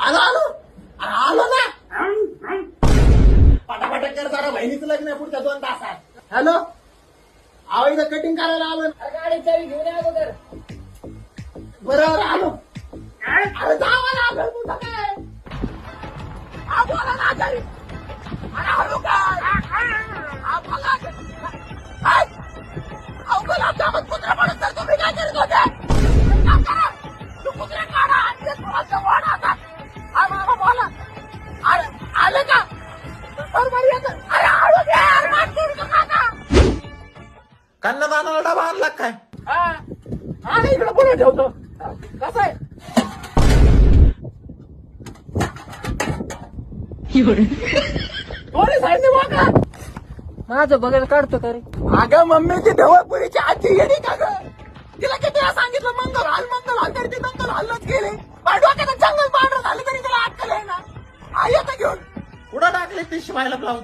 आलो आलो अरे आलो ना. पटापट कर जरा, बहिणीचं लग्न आहे पुढच्या 2 तासात. हॅलो, आहो इथं कटिंग करायला आलो. गाडी चावी घेऊन या अगोदर. बरोबर आलो. अरे जावा लागल तुझं काय. हा बोला ना घरी. अरे हळू काय. हा बोला. काय अवघड आमच्यामध्ये कुत्रा पडत तर तुम्ही काय करत होते. काय करा? तू कुत्रे काढा आणि ते थोडासा वाढ आता. हा बाबा बोला. अरे आले का बरोबर येतं. अरे हळू घे यार, मार करू नका ना. कन्नदानाला डबा आणला काय. हा इकडे पुढे ठेवतो. कसं आहे कोणी साईडने वाका. माझं बघायला काढतो का रे. अगं मम्मीची ढवळपुरीची आजी येडी का ग. तिला किती वेळा सांगितलं मंगल हाल तरी ती मंगल हालच गेले. डोक्याचं जंगल पांढरं झालं तरी तिला अक्कल आहे ना. येतं घेऊन कुठं टाकले ती शिवायला ब्लाऊज.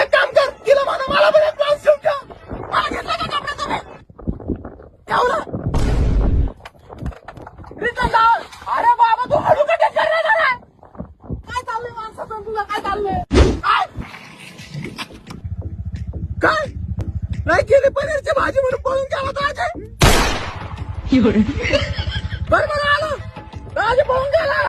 एक काम कर, तिला म्हणा मला पण एक ब्लाऊज शिवून ठेव. मला घेतलं का कपडे तुम्ही ठेवलं. रिटर्न लाव. अरे बाबा तू हळू कटे करणार आहे. काय चाललंय माणसाचं तुला, काय चाललंय. काय नाही केली पनीरची भाजी म्हणून पळून गेला तो अजय. बरोबर आलो, अजय पळून गेला.